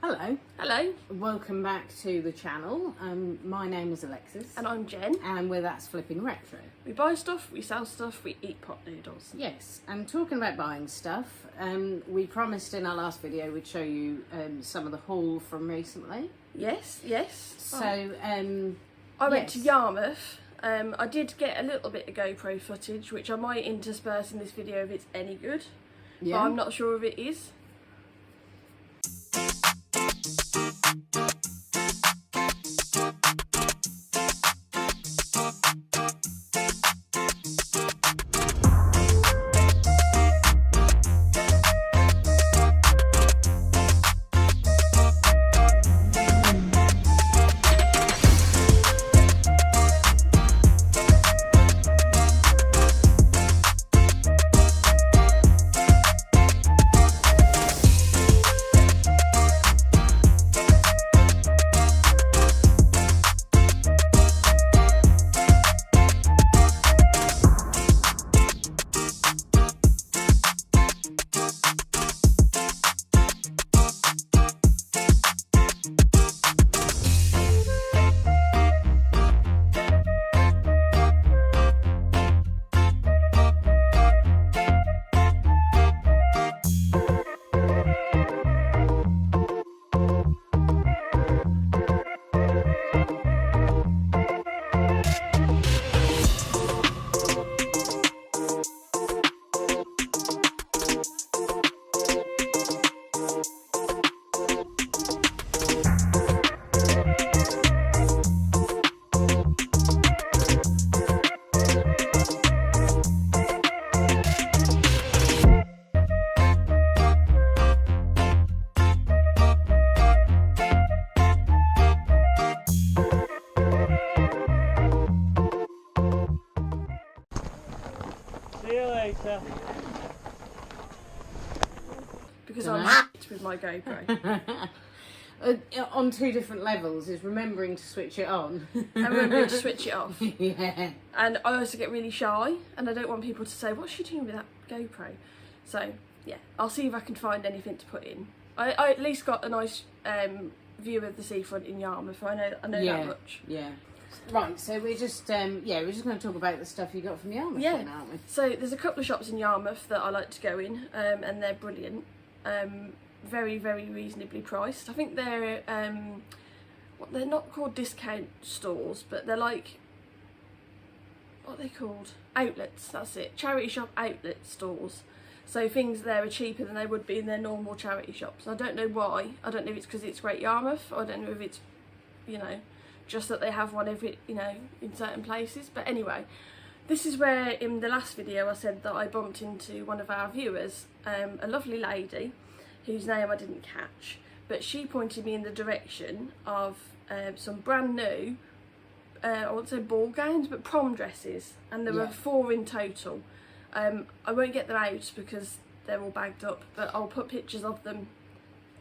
Hello. Hello. Welcome back to the channel. My name is Alexis. And I'm Jen. And we're That's Flipping Retro. We buy stuff, we sell stuff, we eat pot noodles. Yes, and talking about buying stuff, we promised in our last video we'd show you some of the haul from recently. Yes. So, I went to Yarmouth. I did get a little bit of GoPro footage, which I might intersperse in this video if it's any good. yeah. But I'm not sure if it is. See you later. Because I'm shit with my GoPro. On two different levels is remembering to switch it on. I remember to switch it off. Yeah. And I also get really shy, and I don't want people to say, what's she doing with that GoPro? So, yeah, I'll see if I can find anything to put in. I at least got a nice view of the seafront in Yarmouth. I know Yeah. that much. Yeah. Right, so we're just we're just going to talk about the stuff you got from Yarmouth, Yeah. then, aren't we? So there's a couple of shops in Yarmouth that I like to go in, and they're brilliant. Very, very reasonably priced. I think they're they're not called discount stores, but they're like, what are they called? Outlets. That's it. Charity shop outlet stores. So things there are cheaper than they would be in their normal charity shops. I don't know why. I don't know if it's because it's Great Yarmouth. Or I don't know if it's, just that they have one every, in certain places. But anyway, this is where in the last video I said that I bumped into one of our viewers, a lovely lady whose name I didn't catch, but she pointed me in the direction of some brand new, I won't say ball gowns, but prom dresses, and there were 4 in total. I won't get them out because they're all bagged up, but I'll put pictures of them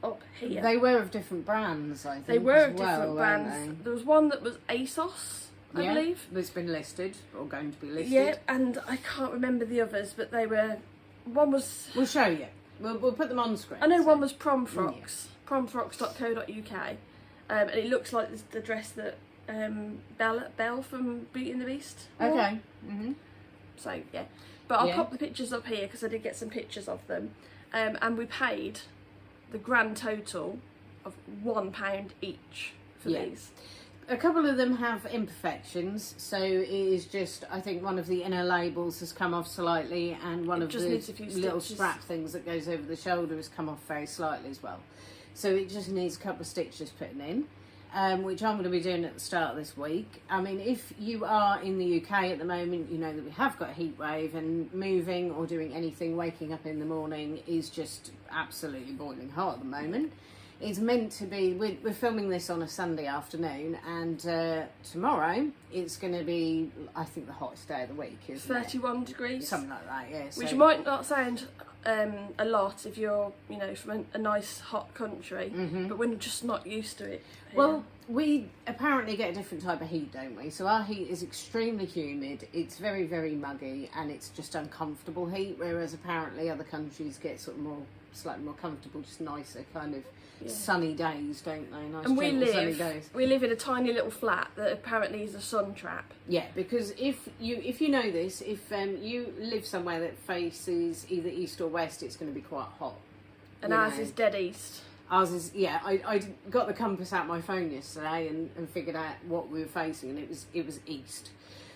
up here. They were of different brands, I think. They were as of well, different weren't brands. There was one that was ASOS, I believe. That's been listed, or going to be listed. Yeah, and I can't remember the others, but they were... One was... We'll show you. We'll put them on screen. I know one was Prom Frocks, promfrocks.co.uk, and it looks like the dress that Belle from Beauty and the Beast wore. Okay. So, yeah. But I'll pop the pictures up here because I did get some pictures of them. And we paid the grand total of £1 each for these. A couple of them have imperfections, so it is just, I think one of the inner labels has come off slightly, and one of the little strap things that goes over the shoulder has come off very slightly as well. So it just needs a couple of stitches putting in, which I'm going to be doing at the start of this week. I mean, if you are in the UK at the moment, you know that we have got a heat wave, and moving or doing anything, waking up in the morning is just absolutely boiling hot at the moment. It's meant to be, we're filming this on a Sunday afternoon, and tomorrow it's going to be, I think, the hottest day of the week, isn't 31 degrees. Something like that, yeah. Which might not sound a lot if you're, from a nice hot country, but we're just not used to it here. Well, we apparently get a different type of heat, don't we? So our heat is extremely humid, it's very, very muggy, and it's just uncomfortable heat, whereas apparently other countries get sort of slightly more comfortable, just nicer kind of sunny days, don't they? Nice, and sunny days. We live in a tiny little flat that apparently is a sun trap. Yeah, because if you know this, if you live somewhere that faces either east or west, it's going to be quite hot. And ours is dead east. Ours is, I got the compass out my phone yesterday and figured out what we were facing, and it was east.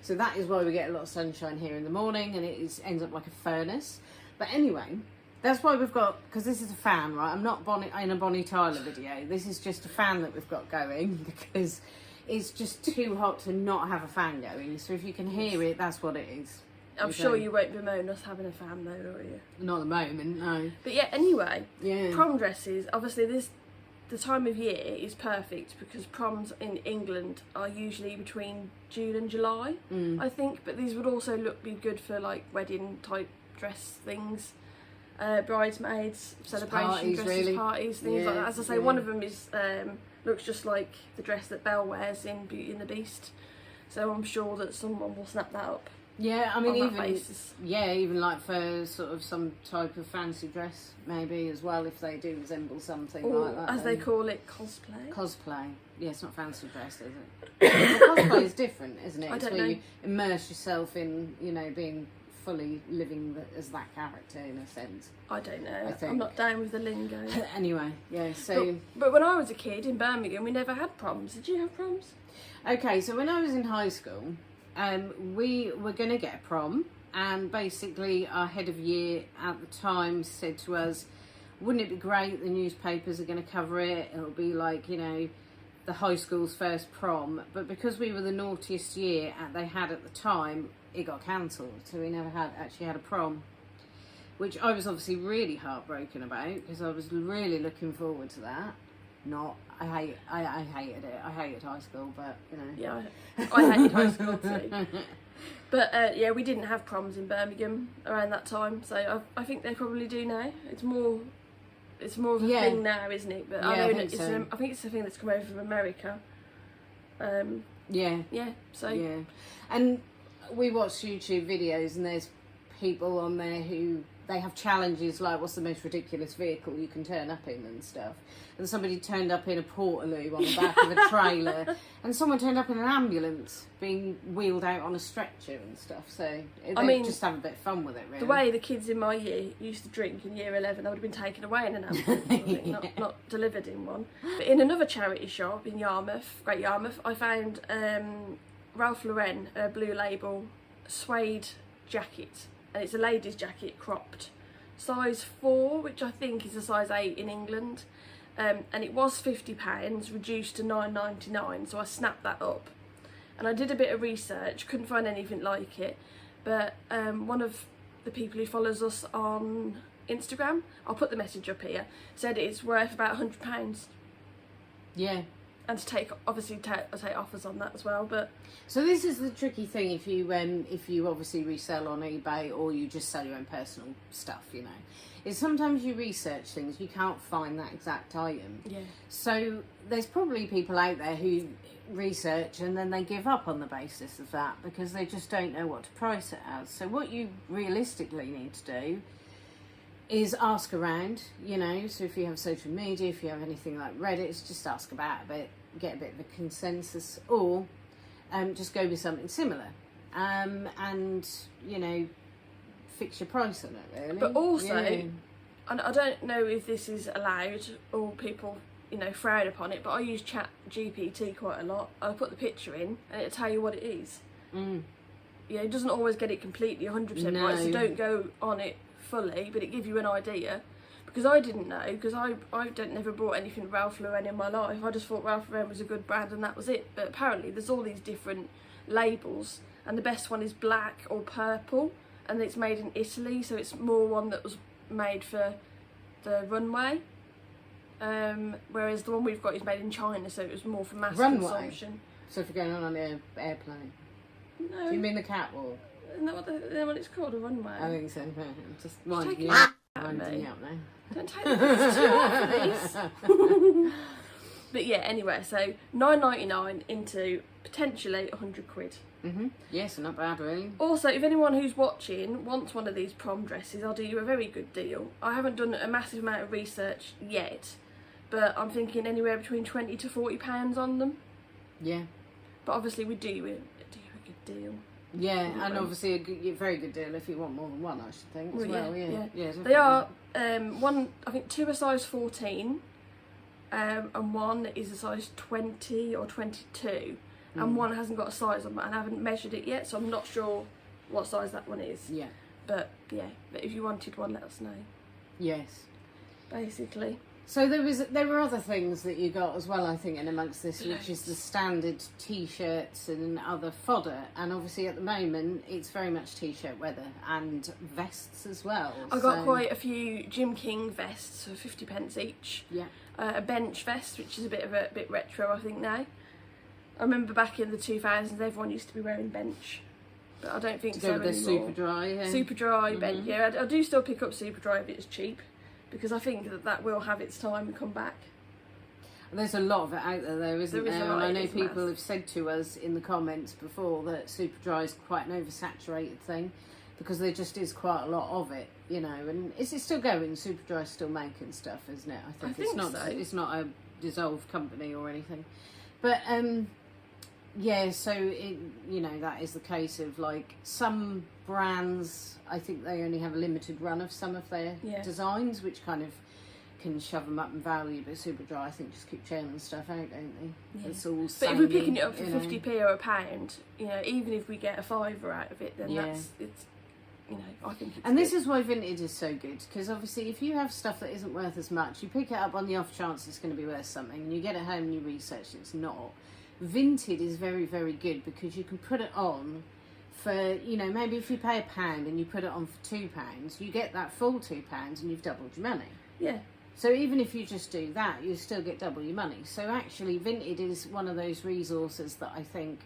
So that is why we get a lot of sunshine here in the morning, and it ends up like a furnace. But anyway, that's why we've got, because this is a fan, right? I'm not in a Bonnie Tyler video. This is just a fan that we've got going because it's just too hot to not have a fan going. So if you can hear it, that's what it is. I'm sure you won't bemoan us having a fan though, will you? Not at the moment, no. But yeah, anyway, yeah. Prom dresses, obviously the time of year is perfect because proms in England are usually between June and July, I think, but these would also be good for like wedding type dress things, bridesmaids, celebration dresses, really. Parties, things like that. As I say, one of them is looks just like the dress that Belle wears in Beauty and the Beast, so I'm sure that someone will snap that up. Yeah, I mean, even like for sort of some type of fancy dress, maybe as well, if they do resemble something like that. As they call it, cosplay. Cosplay. Yeah, it's not fancy dress, is it? Well, cosplay is different, isn't it? I don't where know. You immerse yourself in, being fully living as that character in a sense. I don't know. I'm not down with the lingo. Anyway, yeah. So, but when I was a kid in Birmingham, we never had proms. Did you have proms? Okay, so when I was in high school. We were going to get a prom, and basically our head of year at the time said to us, wouldn't it be great, the newspapers are going to cover it, it'll be like, the high school's first prom, but because we were the naughtiest year they had at the time, it got cancelled, so we never actually had a prom, which I was obviously really heartbroken about, because I was really looking forward to that. I hated it. I hated high school, but Yeah, I hated high school too. But we didn't have proms in Birmingham around that time, so I think they probably do now. It's more of a thing now, isn't it? But I think it's a thing that's come over from America. So and we watch YouTube videos, and there's people on there who they have challenges like, what's the most ridiculous vehicle you can turn up in and stuff. And somebody turned up in a Portaloo on the back of a trailer, and someone turned up in an ambulance being wheeled out on a stretcher and stuff. So they just have a bit of fun with it, really. The way the kids in my year used to drink in year 11, I would have been taken away in an ambulance, not delivered in one. But in another charity shop in Yarmouth, Great Yarmouth, I found Ralph Lauren, a Blue Label suede jacket. And it's a lady's jacket, cropped. Size 4, which I think is a size 8 in England. And it was £50, reduced to £9.99, so I snapped that up. And I did a bit of research, couldn't find anything like it. But one of the people who follows us on Instagram, I'll put the message up here, said it's worth about £100. Yeah. And to take offers on that as well, but so this is the tricky thing if you obviously resell on eBay or you just sell your own personal stuff, is sometimes you research things, you can't find that exact item. Yeah. So there's probably people out there who research and then they give up on the basis of that because they just don't know what to price it as. So what you realistically need to do is ask around, so if you have social media, if you have anything like Reddit, just ask about it, get a bit of a consensus, or just go with something similar, and fix your price on it, really. But also, and I don't know if this is allowed or people frown upon it, but I use Chat GPT quite a lot. I put the picture in and it'll tell you what it is. It doesn't always get it completely 100% right, so don't go on it fully, but it gives you an idea, because I didn't know, because I never bought anything Ralph Lauren in my life. I just thought Ralph Lauren was a good brand and that was it, but apparently there's all these different labels, and the best one is black or purple, and it's made in Italy, so it's more one that was made for the runway, whereas the one we've got is made in China, so it was more for mass consumption. So if you're going on an airplane? No. Do you mean the catwalk? Isn't that what it's called, a runway? I think so. Just winding you up now. Don't take the piss too hard for this. But yeah, anyway, so £9.99 into potentially £100. Yes, not bad really. Also, if anyone who's watching wants one of these prom dresses, I'll do you a very good deal. I haven't done a massive amount of research yet, but I'm thinking anywhere between £20 to £40 on them. Yeah. But obviously we do a good deal. Yeah, and obviously a very good deal if you want more than one, I should think, as well. Yeah. They are, one, I think 2 are size 14, and one is a size 20 or 22. And one hasn't got a size on it, and I haven't measured it yet, so I'm not sure what size that one is. Yeah. But yeah, but if you wanted one, let us know. Yes. Basically. So there were other things that you got as well, I think, in amongst this, which is the standard t-shirts and other fodder. And obviously at the moment it's very much t-shirt weather, and vests as well. I got quite a few Jim King vests for 50p each. Yeah. A bench vest, which is a bit retro, I think now. I remember back in the 2000s, everyone used to be wearing bench, but I don't think so anymore. Super dry. Yeah. Super dry bench. Yeah, I do still pick up super dry if it's cheap, because I think that will have its time and come back. There's a lot of it out there, though, isn't there? Is a lot, and I know people massive. have said to us in the comments before that super dry is quite an oversaturated thing, because there just is quite a lot of it, you know. And is it still going? Super dry is still making stuff, isn't it? I think it's not. So. It's not a dissolved company or anything, but yeah. So that is the case of like some brands. I think they only have a limited run of some of their designs, which kind of can shove them up in value. But super dry, I think, just keep churning stuff out, don't they? Yeah. It's all. But if we're picking it up for 50p or a pound, even if we get a fiver out of it, then it's. I think it's and this is why vintage is so good, because obviously if you have stuff that isn't worth as much, you pick it up on the off chance it's going to be worth something, and you get it home and you research it's not. Vintage is very, very good because you can put it on for, maybe if you pay £1 and you put it on for £2, you get that full £2 and you've doubled your money. Yeah. So even if you just do that, you still get double your money. So actually vintage is one of those resources that I think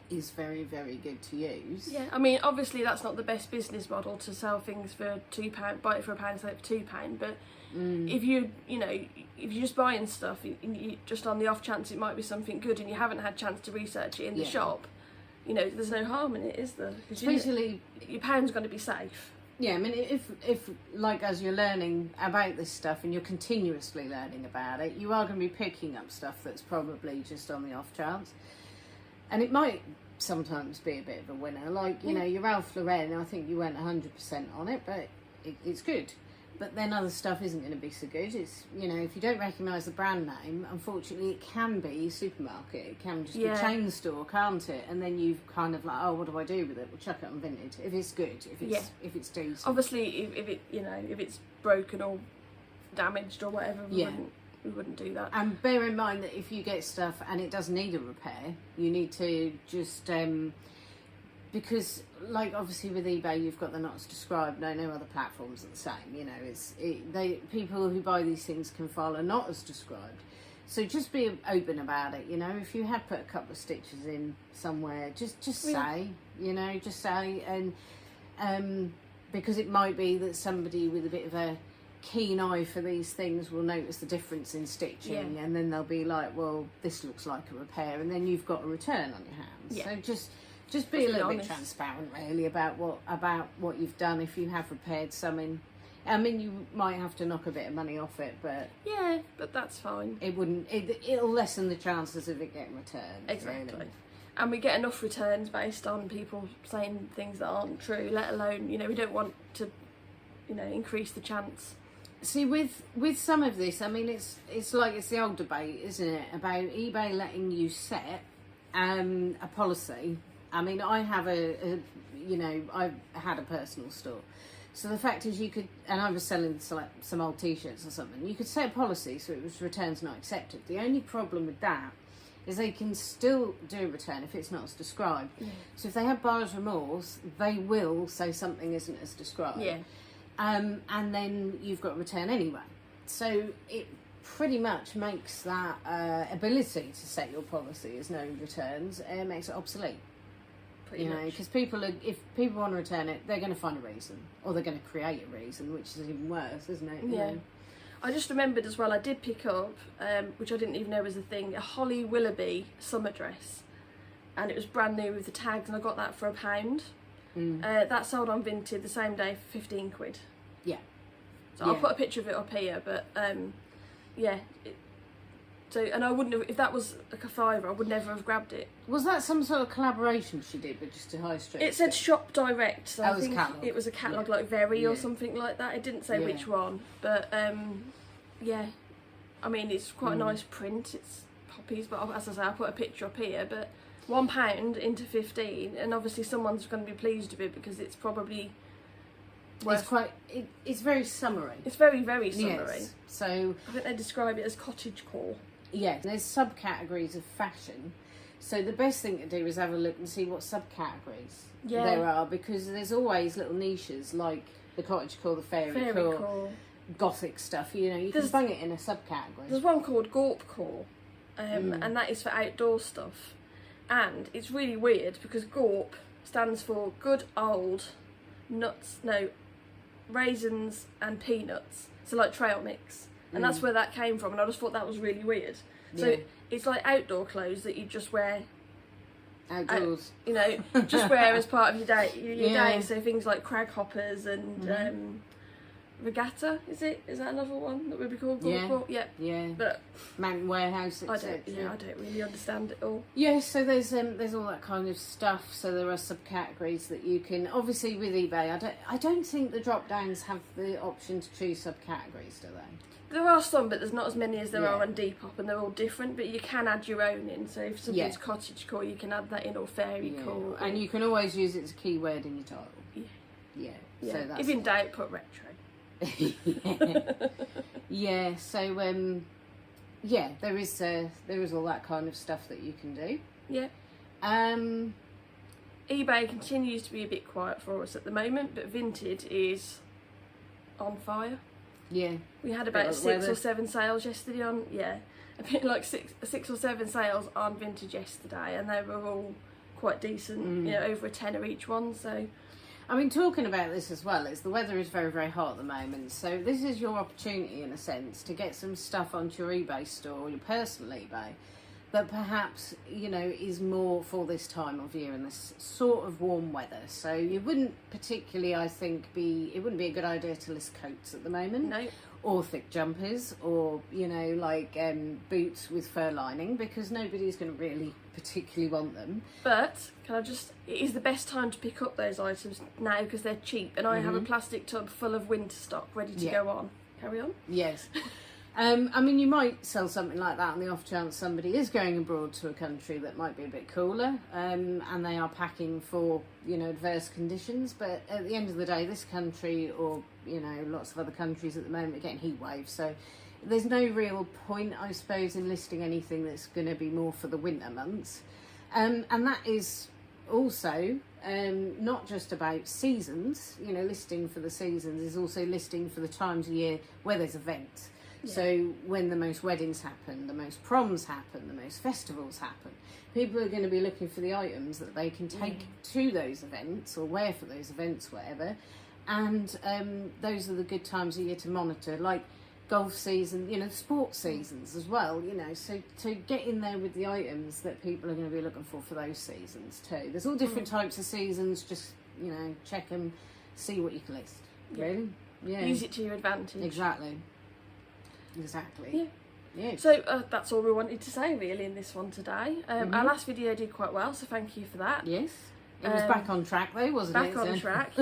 is very, very good to use. Yeah, I mean, obviously that's not the best business model to sell things for £2, buy it for £1, sell it for £2, but if you're just buying stuff, you just on the off chance it might be something good and you haven't had a chance to research it in the shop, there's no harm in it, is there? Especially your pound's going to be safe. Yeah, I mean, if like as you're learning about this stuff and you're continuously learning about it, you are going to be picking up stuff that's probably just on the off chance. And it might sometimes be a bit of a winner. Like, your Ralph Lauren, I think you went 100% on it, but it's good. But then other stuff isn't going to be so good. It's, if you don't recognise the brand name, unfortunately it can be a supermarket. It can just be a chain store, can't it? And then you've kind of like, oh, what do I do with it? Well, chuck it on vintage. If it's good, if it's decent. Obviously, if it's broken or damaged or whatever, we wouldn't do that. And bear in mind that if you get stuff and it does need a repair, you need to just because, like, obviously with eBay you've got the not as described. No other platforms are the same. People who buy these things can file a not as described. So just be open about it. If you have put a couple of stitches in somewhere, just say, just say, and because it might be that somebody with a bit of a keen eye for these things will notice the difference in stitching, and then they'll be like, well, this looks like a repair, and then you've got a return on your hands. So just be a little bit transparent, really, about what you've done. If you have repaired something, I mean, you might have to knock a bit of money off it, but but that's fine. It'll lessen the chances of it getting returned. Exactly. Really. And we get enough returns based on people saying things that aren't true, let alone, we don't want to, increase the chance. See, with some of this, I mean, it's like it's the old debate, isn't it, about eBay letting you set a policy. I mean, I have I've had a personal store. So the fact is you could, and I was selling some old t-shirts or something, you could set a policy so it was returns not accepted. The only problem with that is they can still do a return if it's not as described. Yeah. So if they have buyer's remorse, they will say something isn't as described. Yeah. And then you've got a return anyway. So it pretty much makes that ability to set your policy as no returns, makes it obsolete. Because if people want to return it, they're going to find a reason, or they're going to create a reason, which is even worse, isn't it? I just remembered as well, I did pick up, which I didn't even know was a thing, a Holly Willoughby summer dress. And it was brand new with the tags, and I got that for £1. That sold on Vinted the same day for 15 quid. Yeah. So I'll put a picture of it up here, but yeah. So, and I wouldn't have, if that was like a £5, I would never have grabbed it. Was that some sort of collaboration she did with just a high street? It said shop direct, so I think catalogue. it was a catalogue like Very or something like that. It didn't say which one, but yeah. I mean, it's quite a nice print. It's poppies, but as I say, I put a picture up here, but £1 into 15, and obviously someone's going to be pleased with it because it's probably worth... It's very summery. It's very, very summery. Yes. So I think they describe it as cottagecore. Yeah, there's subcategories of fashion. So the best thing to do is have a look and see what subcategories there are, because there's always little niches like the cottagecore, the fairycore, gothic stuff. You know, you can bung it in a subcategory. There's one called Gorpcore, and that is for outdoor stuff. And it's really weird because Gorp stands for good old raisins and peanuts. So like trail mix. And that's where that came from, and I just thought that was really weird. So it's like outdoor clothes that you just wear outdoors. You know, just wear as part of your day. Day. So things like crag hoppers and regatta. Is that another one that would be called? Yeah. But Mountain Warehouse. I don't really understand it all. Yeah. So there's all that kind of stuff. So there are subcategories that you can. Obviously, with eBay, I don't think the drop downs have the option to choose subcategories, do they? There are some, but there's not as many as there are on Depop, and they're all different, but you can add your own in. So if something's cottagecore, you can add that in, or fairycore. And you can always use it as a keyword in your title. Yeah. So that's... If in doubt, put retro. So there is all that kind of stuff that you can do. eBay continues to be a bit quiet for us at the moment, but Vinted is on fire. We had about 6 or 7 sales yesterday on a bit like 6 or 7 sales on Vintage yesterday, and they were all quite decent, you know, over a tenner each one. So I mean, talking about this as well, is the weather is very, very hot at the moment. So this is your opportunity, in a sense, to get some stuff onto your eBay store, or your personal eBay, that perhaps, you know, is more for this time of year and this sort of warm weather. So you wouldn't particularly, I think, it wouldn't be a good idea to list coats at the moment. No. Or thick jumpers, or, you know, like boots with fur lining, because nobody's going to really particularly want them. But it is the best time to pick up those items now because they're cheap, and I have a plastic tub full of winter stock ready to go on. Carry on. Yes. I mean, you might sell something like that on the off chance somebody is going abroad to a country that might be a bit cooler, and they are packing for, you know, adverse conditions. But at the end of the day, this country, or, you know, lots of other countries at the moment, are getting heat waves. So there's no real point, I suppose, in listing anything that's going to be more for the winter months. And that is also not just about seasons. You know, listing for the seasons is also listing for the times of year where there's events. So when the most weddings happen, the most proms happen, the most festivals happen, people are going to be looking for the items that they can take to those events or wear for those events, whatever. And those are the good times of year to monitor, like golf season, you know, sports seasons as well, you know. So to get in there with the items that people are going to be looking for those seasons too. There's all different types of seasons, just, you know, check them, see what you can list. Really? Yeah. Use it to your advantage. Exactly. Yeah. So that's all we wanted to say really in this one today. Our last video did quite well, so thank you for that. Yes. It was back on track though, wasn't it? Back on track.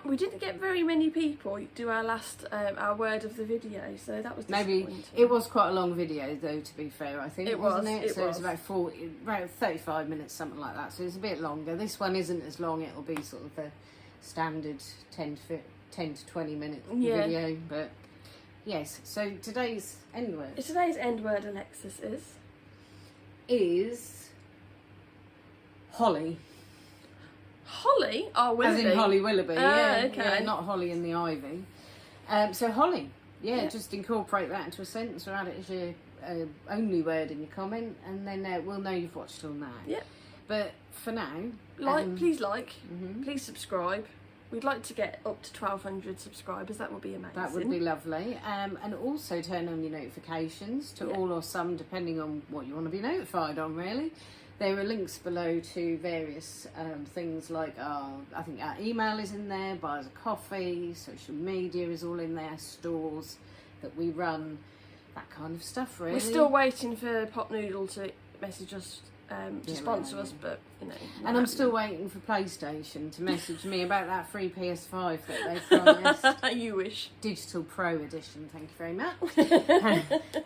We didn't get very many people do our last our word of the video, so that was disappointing. Maybe it was quite a long video though, to be fair. I think it wasn't was. It so it was about 35 minutes, something like that. So it's a bit longer. This one isn't as long. It'll be sort of the standard 10 to 20 minute video, but. Yes, so today's end word. Today's end word, Alexis, is Holly. Holly? Oh, Willoughby. As in Holly Willoughby, okay. Yeah, not Holly in the ivy. So Holly, just incorporate that into a sentence or add it as your only word in your comment, and then we'll know you've watched all that. Yeah. But for now... please please subscribe. We'd like to get up to 1,200 subscribers. That would be amazing. That would be lovely. And also turn on your notifications to all or some, depending on what you want to be notified on, really. There are links below to various things like I think our email is in there, buy us a coffee, social media is all in there, stores that we run, that kind of stuff, really. We're still waiting for Pop Noodle to message us to sponsor us, but you know. And I'm still waiting for PlayStation to message me about that free PS5 that they promised. You wish. Digital Pro Edition, thank you very much.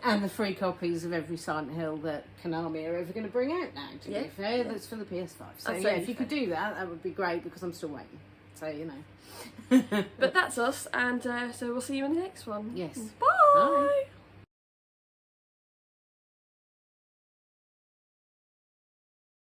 And the free copies of every Silent Hill that Konami are ever going to bring out now, to be fair. That's for the PS5. So if you could do that, that would be great, because I'm still waiting. So, you know. But that's us, and so we'll see you in the next one. Yes. Bye!